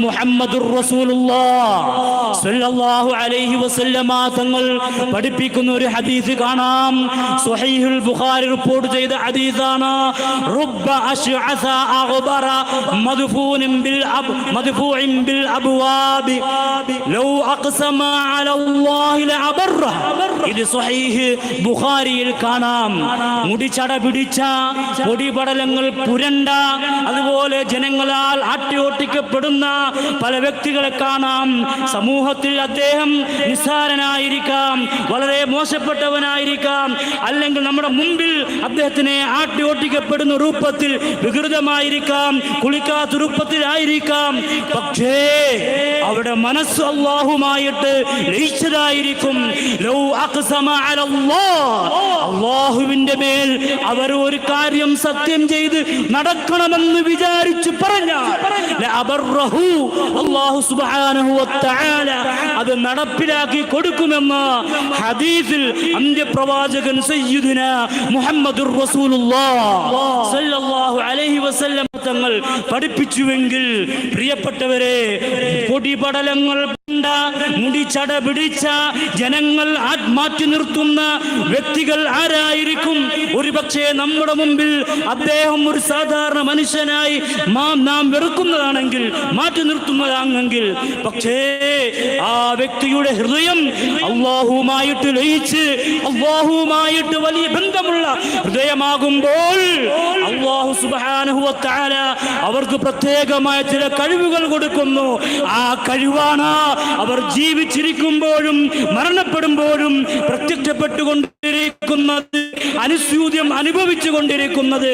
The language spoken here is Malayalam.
മുഹമ്മദുർ റസൂലുള്ളാഹ് സ്വല്ലല്ലാഹു അലൈഹി വസല്ലമ തങ്ങൾ പഠിപ്പിക്കുന്ന ഒരു ഹദീസ് കാണാം. സ്വഹീഹുൽ ബുഖാരി റിപ്പോർട്ട് ചെയ്ത ഹദീസാണ്. റുബ്ബ അശ്അസ അഗ്ബറ മദ്ഫൂനിൻ ബിൽ അബ്വാബ് ലൗ അഖ്സമ അലല്ലാഹി ലഅബറ. ഇത് സ്വഹീഹ് ബുഖാരിയിൽ കാണാം. മുടിച്ചട പിടിച്ച പൊടിപടലങ്ങൾ പുരണ്ട, അതുപോലെ ജനങ്ങളാൽ ആട്ടിയോട്ടിക്കപ്പെടുന്ന പല വ്യക്തികളെ കാണാം. സമൂഹത്തിൽ അദ്ദേഹം നിസ്സാരനായിരിക്കാം, വളരെ മോശപ്പെട്ടവനായിരിക്കാം, അല്ലെങ്കിൽ നമ്മുടെ മുമ്പിൽ അദ്ദേഹത്തിനെ ആട്ടിയോട്ടിക്കപ്പെടുന്ന രൂപത്തിൽ വികൃതമായിരിക്കാം, കുളിക്കാത്ത രൂപത്തിലായിരിക്കാം. പക്ഷേ അവിടെ മനസ്സ് അല്ലാഹുമായിട്ട് ലയിച്ചതായിരിക്കും. ലൗ അഖ്സമ അലല്ലാഹ്, അല്ലാഹുവിന്റെ മേൽ അവർ ഒരു കാര്യം സത്യം ചെയ്ത് നടക്കണമെന്ന് വിചാരിച്ചു പറഞ്ഞാൽ അല്ലാഹു സുബ്ഹാനഹു വ തആല അത് നടപ്പിലാക്കി കൊടുക്കുമെന്ന് ഹദീസിൽ അന്ത്യപ്രവാചകൻ സയ്യിദുനാ മുഹമ്മദുർ റസൂലുള്ളാഹ് സ്വല്ലല്ലാഹു അലൈഹി വസല്ലം തങ്ങൾ പഠിപ്പിച്ചുവെങ്കിൽ, പ്രിയപ്പെട്ടവരെ, പൊടിപടലങ്ങൾ മുടിച്ചട പിടിച്ച ജനങ്ങൾ മാറ്റി നിർത്തുന്ന വ്യക്തികൾ ആരായിരിക്കും? ഒരുപക്ഷെ നമ്മുടെ മുമ്പിൽ അദ്ദേഹം ഒരു സാധാരണ മനുഷ്യനായി നാം വെറുക്കുന്നതാണെങ്കിൽ, മാറ്റി നിർത്തുന്നതാണെങ്കിൽ, പക്ഷേ ആ വ്യക്തിയുടെ ഹൃദയം അല്ലാഹുവുമായിട്ട് ലയിച്ച് അല്ലാഹുവുമായിട്ട് വലിയ ബന്ധമുള്ള ഹൃദയമാകുമ്പോൾ അല്ലാഹു സുബ്ഹാനഹു വ തആല അവർക്ക് പ്രത്യേകമായ ചില കഴിവുകൾ കൊടുക്കുന്നു. ആ കഴിവാണ് അവർ ജീവിച്ചിരിക്കുമ്പോഴും മരണപ്പെടുമ്പോഴും പ്രത്യക്ഷപ്പെട്ടുകൊണ്ടിരിക്കുന്നത്, അനുസ്യൂദ്യം അനുഭവിച്ചു കൊണ്ടിരിക്കുന്നത്.